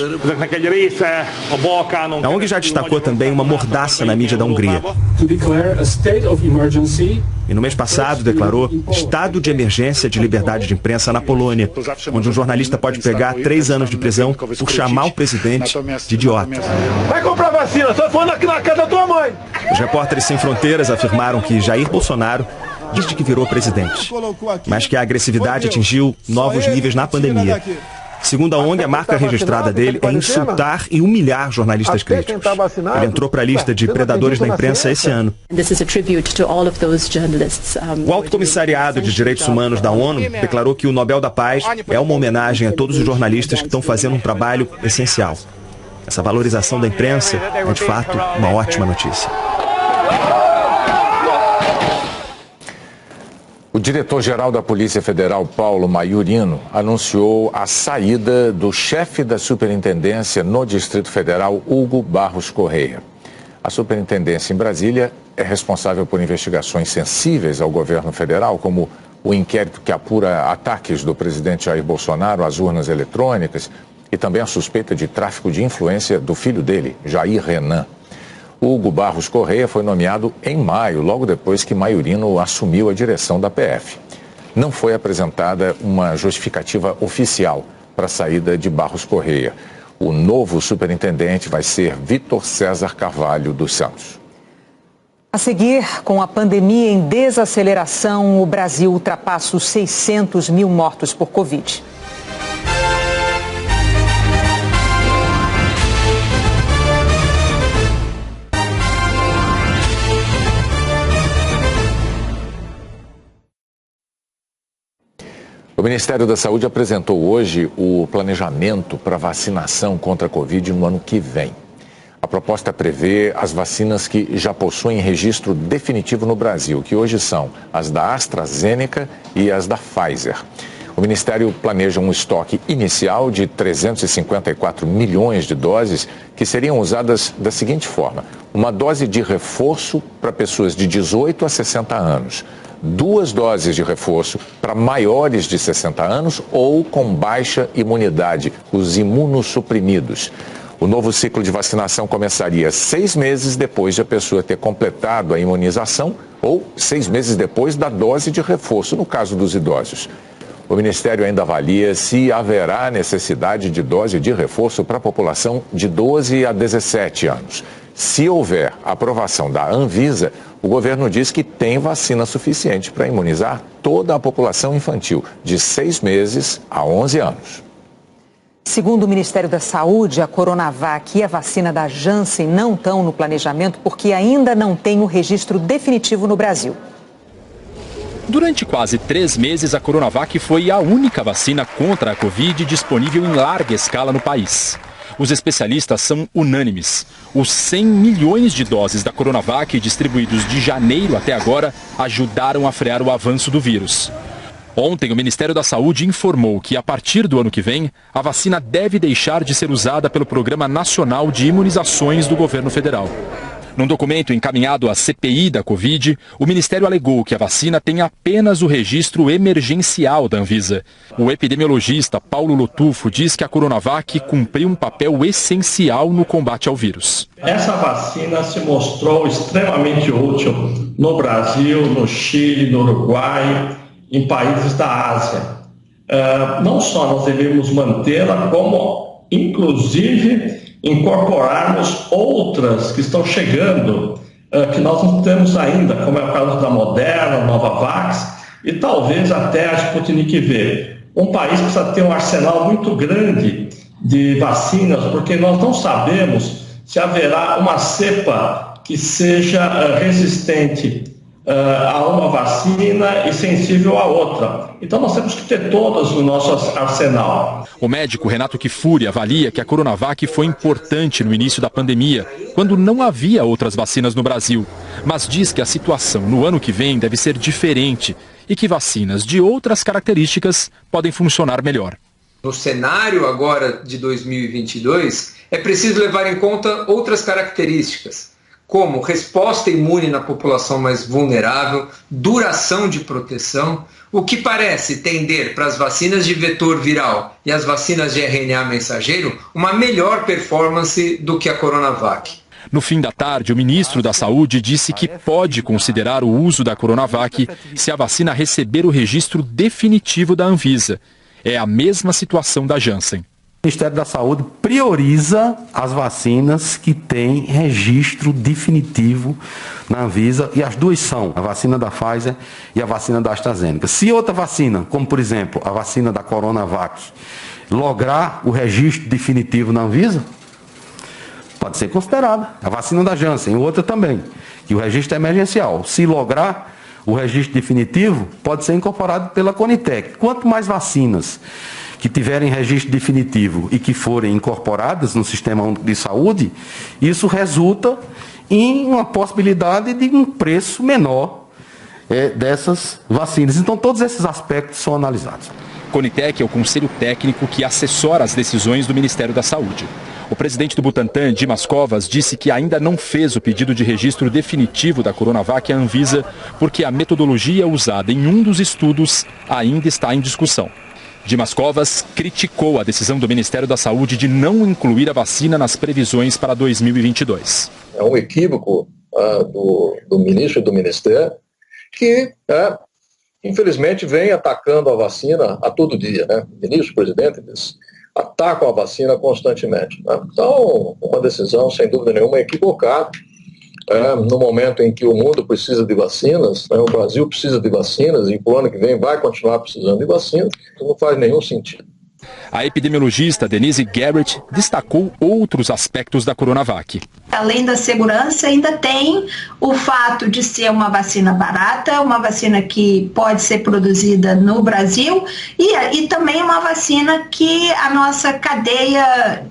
Speaker 5: A ONG já destacou também uma mordaça na mídia da Hungria. E no mês passado declarou estado de emergência de liberdade de imprensa na Polônia, onde um jornalista pode pegar 3 anos de prisão por chamar o presidente de idiota.
Speaker 20: Vai comprar vacina, só falando aqui na casa da tua mãe.
Speaker 5: Os Repórteres Sem Fronteiras afirmaram que Jair Bolsonaro desde que virou presidente, mas que a agressividade atingiu novos níveis na pandemia. Segundo a ONG, a marca registrada dele é insultar e humilhar jornalistas críticos. Ele entrou para a lista de predadores da imprensa esse ano. O Alto Comissariado de Direitos Humanos da ONU declarou que o Nobel da Paz é uma homenagem a todos os jornalistas que estão fazendo um trabalho essencial. Essa valorização da imprensa é, de fato, uma ótima notícia.
Speaker 1: O diretor-geral da Polícia Federal, Paulo Maiorino, anunciou a saída do chefe da superintendência no Distrito Federal, Hugo Barros Correia. A superintendência em Brasília é responsável por investigações sensíveis ao governo federal, como o inquérito que apura ataques do presidente Jair Bolsonaro às urnas eletrônicas e também a suspeita de tráfico de influência do filho dele, Jair Renan. Hugo Barros Correia foi nomeado em maio, logo depois que Maiorino assumiu a direção da PF. Não foi apresentada uma justificativa oficial para a saída de Barros Correia. O novo superintendente vai ser Vitor César Carvalho dos Santos.
Speaker 2: A seguir, com a pandemia em desaceleração, o Brasil ultrapassa os 600 mil mortos por Covid.
Speaker 1: O Ministério da Saúde apresentou hoje o planejamento para vacinação contra a Covid no ano que vem. A proposta prevê as vacinas que já possuem registro definitivo no Brasil, que hoje são as da AstraZeneca e as da Pfizer. O Ministério planeja um estoque inicial de 354 milhões de doses que seriam usadas da seguinte forma: uma dose de reforço para pessoas de 18 a 60 anos, 2 doses de reforço para maiores de 60 anos ou com baixa imunidade, os imunossuprimidos. O novo ciclo de vacinação começaria 6 meses depois de a pessoa ter completado a imunização ou 6 meses depois da dose de reforço, no caso dos idosos. O Ministério ainda avalia se haverá necessidade de dose de reforço para a população de 12 a 17 anos. Se houver aprovação da Anvisa, o governo diz que tem vacina suficiente para imunizar toda a população infantil, de 6 meses a 11 anos.
Speaker 2: Segundo o Ministério da Saúde, a Coronavac e a vacina da Janssen não estão no planejamento porque ainda não tem o registro definitivo no Brasil.
Speaker 8: Durante quase 3 meses, a Coronavac foi a única vacina contra a Covid disponível em larga escala no país. Os especialistas são unânimes. Os 100 milhões de doses da Coronavac distribuídos de janeiro até agora ajudaram a frear o avanço do vírus. Ontem, o Ministério da Saúde informou que, a partir do ano que vem, a vacina deve deixar de ser usada pelo Programa Nacional de Imunizações do Governo Federal. Num documento encaminhado à CPI da Covid, o Ministério alegou que a vacina tem apenas o registro emergencial da Anvisa. O epidemiologista Paulo Lotufo diz que a Coronavac cumpriu um papel essencial no combate ao vírus.
Speaker 9: Essa vacina se mostrou extremamente útil no Brasil, no Chile, no Uruguai, em países da Ásia. Não só nós devemos mantê-la, como, inclusive, incorporarmos outras que estão chegando, que nós não temos ainda, como é o caso da Moderna, Novavax e talvez até a Sputnik V. Um país precisa ter um arsenal muito grande de vacinas, porque nós não sabemos se haverá uma cepa que seja resistente a uma vacina e sensível a outra. Então nós temos que ter todas no nosso arsenal.
Speaker 8: O médico Renato Kifuri avalia que a Coronavac foi importante no início da pandemia, quando não havia outras vacinas no Brasil, mas diz que a situação no ano que vem deve ser diferente e que vacinas de outras características podem funcionar melhor.
Speaker 7: No cenário agora de 2022, é preciso levar em conta outras características, como resposta imune na população mais vulnerável, duração de proteção, o que parece tender para as vacinas de vetor viral e as vacinas de RNA mensageiro uma melhor performance do que a Coronavac.
Speaker 8: No fim da tarde, o ministro da Saúde disse que pode considerar o uso da Coronavac se a vacina receber o registro definitivo da Anvisa. É a mesma situação da Janssen.
Speaker 10: O Ministério da Saúde prioriza as vacinas que têm registro definitivo na Anvisa, e as duas são a vacina da Pfizer e a vacina da AstraZeneca. Se outra vacina, como por exemplo a vacina da Coronavac, lograr o registro definitivo na Anvisa, pode ser considerada. A vacina da Janssen, outra também, que o registro é emergencial. Se lograr o registro definitivo, pode ser incorporado pela Conitec. Quanto mais vacinas que tiverem registro definitivo e que forem incorporadas no sistema único de saúde, isso resulta em uma possibilidade de um preço menor dessas vacinas. Então, todos esses aspectos são analisados.
Speaker 8: Conitec é o conselho técnico que assessora as decisões do Ministério da Saúde. O presidente do Butantan, Dimas Covas, disse que ainda não fez o pedido de registro definitivo da Coronavac à Anvisa, porque a metodologia usada em um dos estudos ainda está em discussão. Dimas Covas criticou a decisão do Ministério da Saúde de não incluir a vacina nas previsões para 2022.
Speaker 11: É um equívoco do ministro e do Ministério que, infelizmente, vem atacando a vacina a todo dia. Né? O ministro, o presidente, eles atacam a vacina constantemente. Né? Então, uma decisão, sem dúvida nenhuma, equivocada. No momento em que o mundo precisa de vacinas, o Brasil precisa de vacinas, e para o ano que vem vai continuar precisando de vacinas, não faz nenhum sentido.
Speaker 8: A epidemiologista Denise Garrett destacou outros aspectos da Coronavac.
Speaker 12: Além da segurança, ainda tem o fato de ser uma vacina barata, uma vacina que pode ser produzida no Brasil e também uma vacina que a nossa cadeia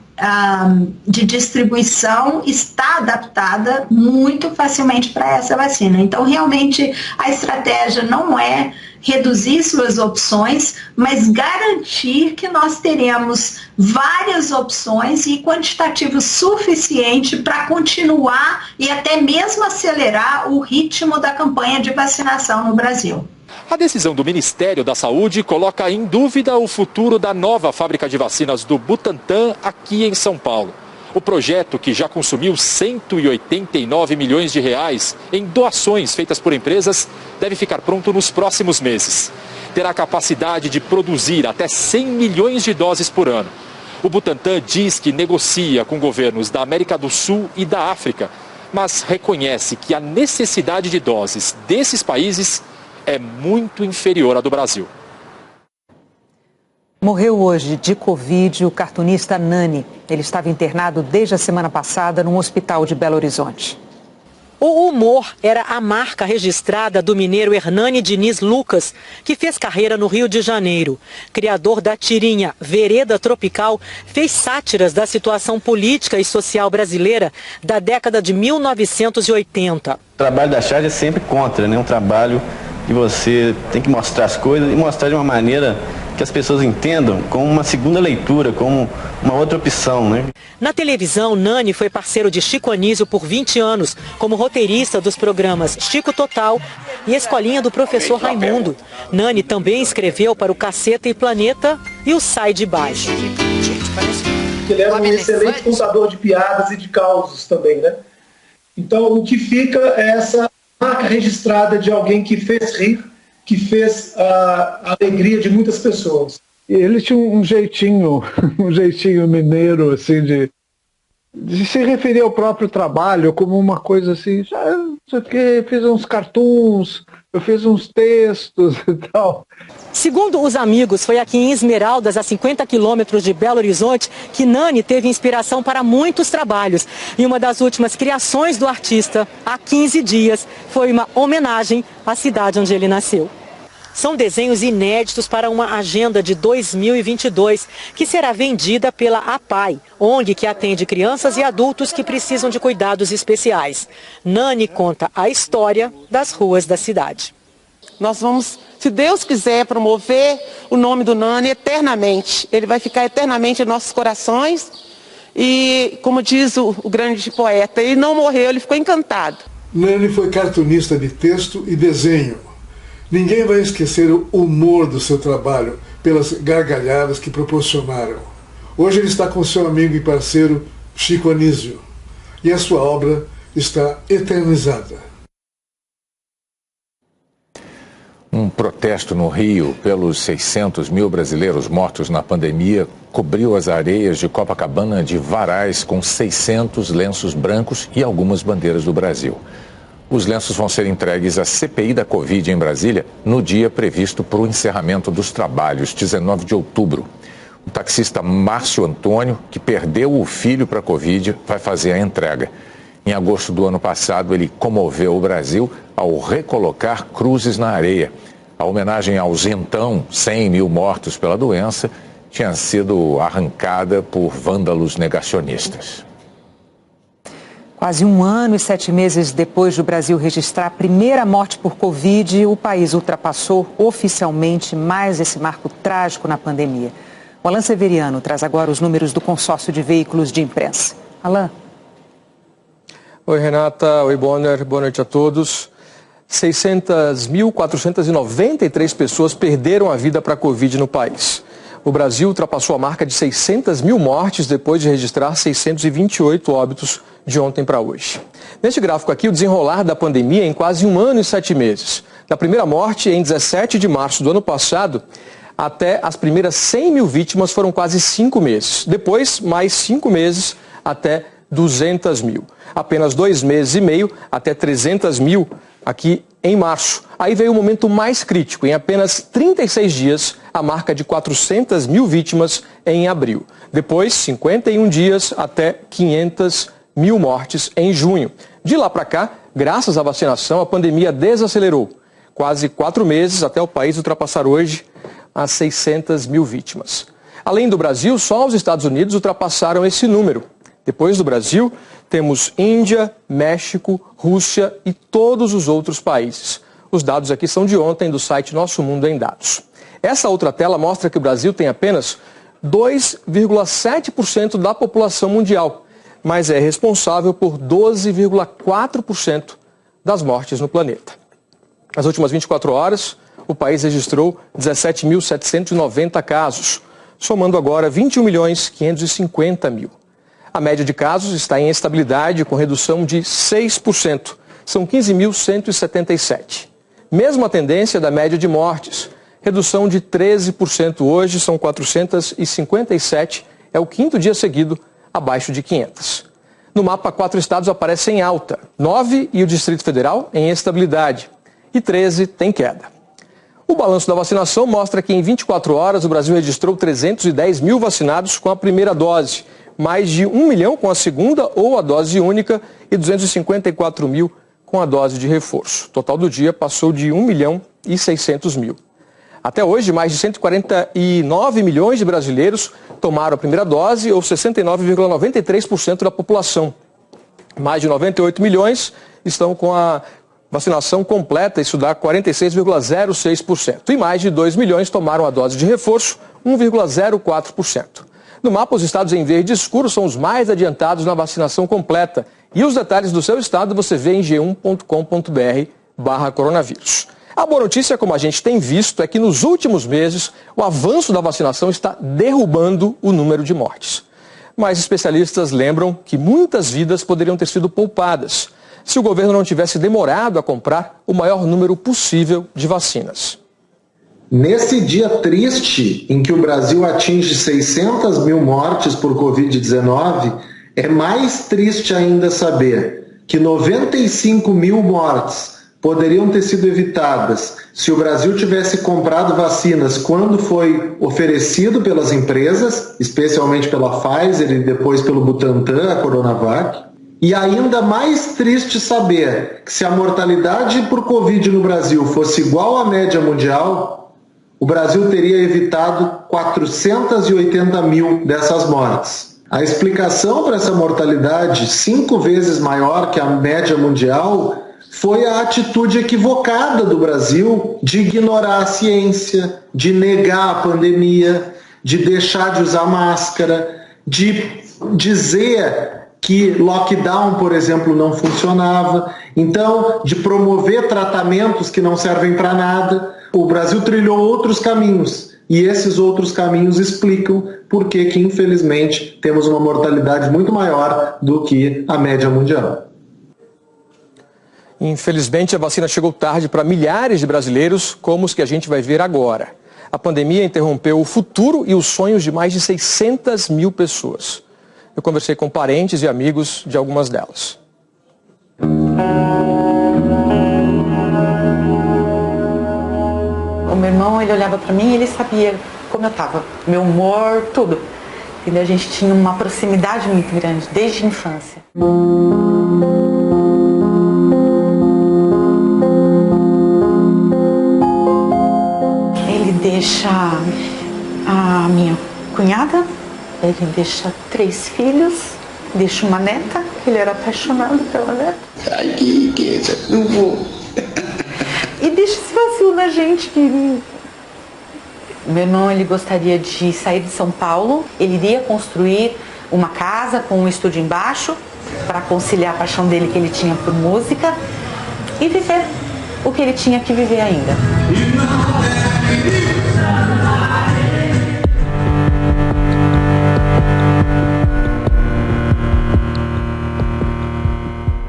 Speaker 12: de distribuição está adaptada muito facilmente para essa vacina. Então, realmente, a estratégia não é reduzir suas opções, mas garantir que nós teremos várias opções e quantitativo suficiente para continuar e até mesmo acelerar o ritmo da campanha de vacinação no Brasil.
Speaker 8: A decisão do Ministério da Saúde coloca em dúvida o futuro da nova fábrica de vacinas do Butantan aqui em São Paulo. O projeto, que já consumiu 189 milhões de reais em doações feitas por empresas, deve ficar pronto nos próximos meses. Terá capacidade de produzir até 100 milhões de doses por ano. O Butantan diz que negocia com governos da América do Sul e da África, mas reconhece que a necessidade de doses desses países é muito inferior à do Brasil.
Speaker 2: Morreu hoje de Covid o cartunista Nani. Ele estava internado desde a semana passada num hospital de Belo Horizonte.
Speaker 25: O humor era a marca registrada do mineiro Hernani Diniz Lucas, que fez carreira no Rio de Janeiro. Criador da tirinha Vereda Tropical, fez sátiras da situação política e social brasileira da década de 1980.
Speaker 26: O trabalho da charge é sempre contra, né? Um trabalho que você tem que mostrar as coisas e mostrar de uma maneira que as pessoas entendam como uma segunda leitura, como uma outra opção, né?
Speaker 25: Na televisão, Nani foi parceiro de Chico Anísio por 20 anos, como roteirista dos programas Chico Total e Escolinha do Professor Raimundo. Nani também escreveu para o Caceta e Planeta e o Sai de Baixo.
Speaker 27: Ele era um excelente contador de piadas e de causos também, né? Então, o que fica é essa marca registrada de alguém que fez rir, que fez a alegria de muitas pessoas.
Speaker 28: Ele tinha um jeitinho mineiro, assim, de se referir ao próprio trabalho como uma coisa assim, já, não sei o quê, fiz uns cartoons, Eu fiz uns textos e tal.
Speaker 25: Segundo os amigos, foi aqui em Esmeraldas, a 50 quilômetros de Belo Horizonte, que Nani teve inspiração para muitos trabalhos. E uma das últimas criações do artista, há 15 dias, foi uma homenagem à cidade onde ele nasceu. São desenhos inéditos para uma agenda de 2022, que será vendida pela APAI, ONG que atende crianças e adultos que precisam de cuidados especiais. Nani conta a história das ruas da cidade.
Speaker 4: Nós vamos, se Deus quiser, promover o nome do Nani eternamente. Ele vai ficar eternamente em nossos corações. E, como diz o grande poeta, ele não morreu, ele ficou encantado.
Speaker 13: Nani foi cartunista de texto e desenho. Ninguém vai esquecer o humor do seu trabalho pelas gargalhadas que proporcionaram. Hoje ele está com seu amigo e parceiro Chico Anísio. E a sua obra está eternizada.
Speaker 1: Um protesto no Rio pelos 600 mil brasileiros mortos na pandemia cobriu as areias de Copacabana de varais com 600 lenços brancos e algumas bandeiras do Brasil. Os lenços vão ser entregues à CPI da Covid em Brasília no dia previsto para o encerramento dos trabalhos, 19 de outubro. O taxista Márcio Antônio, que perdeu o filho para a Covid, vai fazer a entrega. Em agosto do ano passado, ele comoveu o Brasil ao recolocar cruzes na areia. A homenagem aos então 100 mil mortos pela doença tinha sido arrancada por vândalos negacionistas.
Speaker 2: Quase 1 ano e 7 meses depois do Brasil registrar a primeira morte por Covid, o país ultrapassou oficialmente mais esse marco trágico na pandemia. O Alan Severiano traz agora os números do consórcio de veículos de imprensa. Alan.
Speaker 14: Oi, Renata. Oi, Bonner. Boa noite a todos. 600.493 pessoas perderam a vida para a Covid no país. O Brasil ultrapassou a marca de 600 mil mortes depois de registrar 628 óbitos de ontem para hoje. Neste gráfico aqui, o desenrolar da pandemia em quase 1 ano e 7 meses. Da primeira morte, em 17 de março do ano passado, até as primeiras 100 mil vítimas foram quase 5 meses. Depois, mais 5 meses até 200 mil. Apenas 2 meses e meio até 300 mil aqui em março. Aí veio o momento mais crítico, em apenas 36 dias, a marca de 400 mil vítimas em abril. Depois, 51 dias até 500 mil mortes em junho. De lá para cá, graças à vacinação, a pandemia desacelerou. Quase 4 meses até o país ultrapassar hoje as 600 mil vítimas. Além do Brasil, só os Estados Unidos ultrapassaram esse número. Depois do Brasil, temos Índia, México, Rússia e todos os outros países. Os dados aqui são de ontem do site Nosso Mundo em Dados. Essa outra tela mostra que o Brasil tem apenas 2,7% da população mundial, mas é responsável por 12,4% das mortes no planeta. Nas últimas 24 horas, o país registrou 17.790 casos, somando agora 21.550.000. A média de casos está em estabilidade, com redução de 6%. São 15.177. Mesma tendência da média de mortes. Redução de 13% hoje, são 457. É o 5º dia seguido abaixo de 500. No mapa, 4 estados aparecem em alta. 9 e o Distrito Federal em estabilidade. E 13 tem queda. O balanço da vacinação mostra que em 24 horas o Brasil registrou 310 mil vacinados com a primeira dose. Mais de 1 milhão com a segunda ou a dose única e 254 mil com a dose de reforço. O total do dia passou de 1.600.000. Até hoje, mais de 149 milhões de brasileiros tomaram a primeira dose, ou 69,93% da população. Mais de 98 milhões estão com a vacinação completa, isso dá 46,06%. E mais de 2 milhões tomaram a dose de reforço, 1,04%. No mapa, os estados em verde escuro são os mais adiantados na vacinação completa. E os detalhes do seu estado você vê em g1.com.br/coronavírus. A boa notícia, como a gente tem visto, é que nos últimos meses o avanço da vacinação está derrubando o número de mortes. Mas especialistas lembram que muitas vidas poderiam ter sido poupadas se o governo não tivesse demorado a comprar o maior número possível de vacinas.
Speaker 15: Nesse dia triste em que o Brasil atinge 600 mil mortes por Covid-19, é mais triste ainda saber que 95 mil mortes poderiam ter sido evitadas se o Brasil tivesse comprado vacinas quando foi oferecido pelas empresas, especialmente pela Pfizer e depois pelo Butantan, a Coronavac. E ainda mais triste saber que se a mortalidade por Covid no Brasil fosse igual à média mundial, o Brasil teria evitado 480 mil dessas mortes. A explicação para essa mortalidade 5 vezes maior que a média mundial foi a atitude equivocada do Brasil de ignorar a ciência, de negar a pandemia, de deixar de usar máscara, de dizer que lockdown, por exemplo, não funcionava, então de promover tratamentos que não servem para nada. O Brasil trilhou outros caminhos e esses outros caminhos explicam por que infelizmente, temos uma mortalidade muito maior do que a média mundial.
Speaker 14: Infelizmente, a vacina chegou tarde para milhares de brasileiros, como os que a gente vai ver agora. A pandemia interrompeu o futuro e os sonhos de mais de 600 mil pessoas. Eu conversei com parentes e amigos de algumas delas.
Speaker 3: O meu irmão, ele olhava para mim e ele sabia como eu estava, meu humor, tudo. E a gente tinha uma proximidade muito grande, desde a infância. Ele deixa a minha cunhada, ele deixa 3 filhos, deixa uma neta, ele era apaixonado pela neta.
Speaker 16: Ai, que riqueza, não vou.
Speaker 3: E deixa esse vazio na gente que... Meu irmão, ele gostaria de sair de São Paulo, ele iria construir uma casa com um estúdio embaixo para conciliar a paixão dele que ele tinha por música e viver o que ele tinha que viver ainda.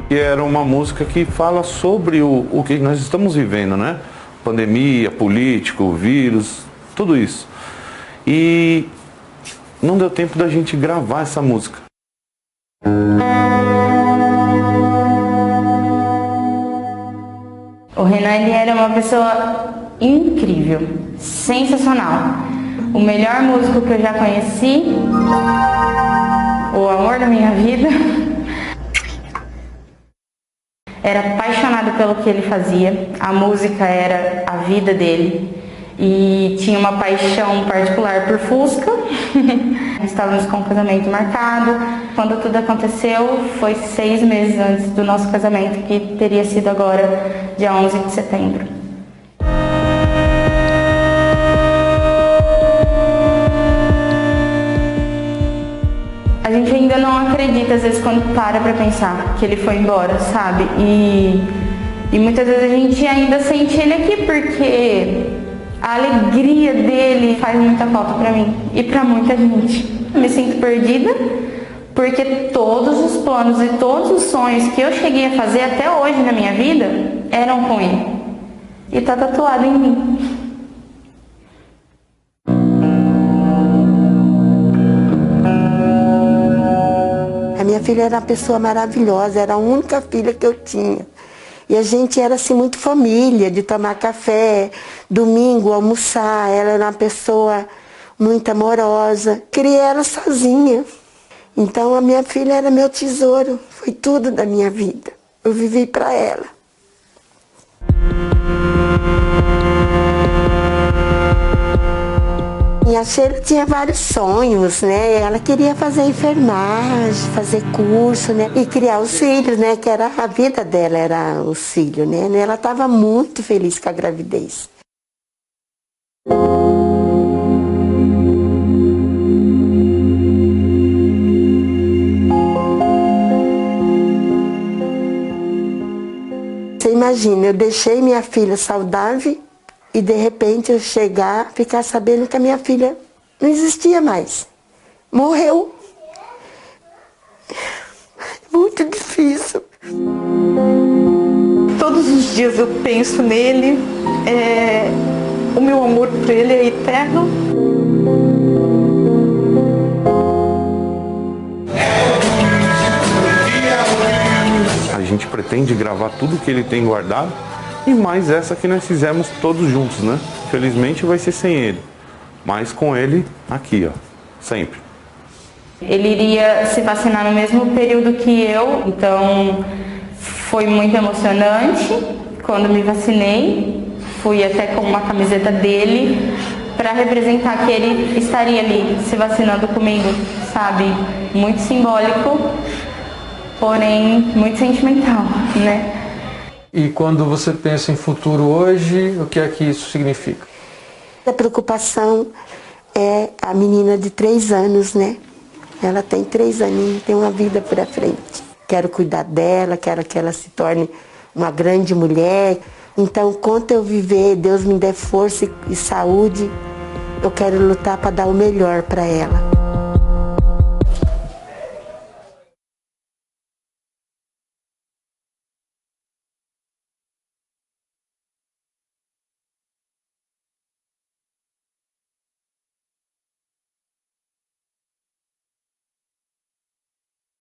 Speaker 10: E era uma música que fala sobre o que nós estamos vivendo, né? Pandemia, político, vírus, tudo isso. E não deu tempo da gente gravar essa música.
Speaker 17: O Renan, ele era uma pessoa incrível, sensacional. O melhor músico que eu já conheci, o amor da minha vida. Era apaixonado pelo que ele fazia, a música era a vida dele e tinha uma paixão particular por Fusca. Estávamos com o casamento marcado. Quando tudo aconteceu, foi 6 meses antes do nosso casamento, que teria sido agora, dia 11 de setembro. A gente ainda não acredita, às vezes, quando para pra pensar que ele foi embora, sabe? E muitas vezes a gente ainda sente ele aqui, porque a alegria dele faz muita falta pra mim e pra muita gente. Eu me sinto perdida, porque todos os planos e todos os sonhos que eu cheguei a fazer até hoje na minha vida eram com ele. E tá tatuado em mim.
Speaker 18: Minha filha era uma pessoa maravilhosa, era a única filha que eu tinha. E a gente era assim muito família, de tomar café, domingo, almoçar. Ela era uma pessoa muito amorosa. Criei ela sozinha. Então a minha filha era meu tesouro, foi tudo da minha vida. Eu vivi para ela. E a Sheila tinha vários sonhos, né? Ela queria fazer enfermagem, fazer curso, né? E criar os filhos, né? Que era a vida dela, era os filhos, né? Ela estava muito feliz com a gravidez. Você imagina, eu deixei minha filha saudável e de repente eu ficar sabendo que a minha filha não existia mais. Morreu. Muito difícil.
Speaker 3: Todos os dias eu penso nele, o meu amor por ele é eterno.
Speaker 10: A gente pretende gravar tudo que ele tem guardado e mais essa que nós fizemos todos juntos, né? Felizmente vai ser sem ele, mas com ele aqui, ó, sempre.
Speaker 17: Ele iria se vacinar no mesmo período que eu, então foi muito emocionante quando me vacinei. Fui até com uma camiseta dele para representar que ele estaria ali se vacinando comigo, sabe? Muito simbólico, porém muito sentimental, né?
Speaker 14: E quando você pensa em futuro hoje, o que é que isso significa?
Speaker 18: A preocupação é a menina de 3 anos, né? Ela tem 3 aninhos, tem uma vida pela frente. Quero cuidar dela, quero que ela se torne uma grande mulher. Então, enquanto eu viver, Deus me dê força e saúde, eu quero lutar para dar o melhor para ela.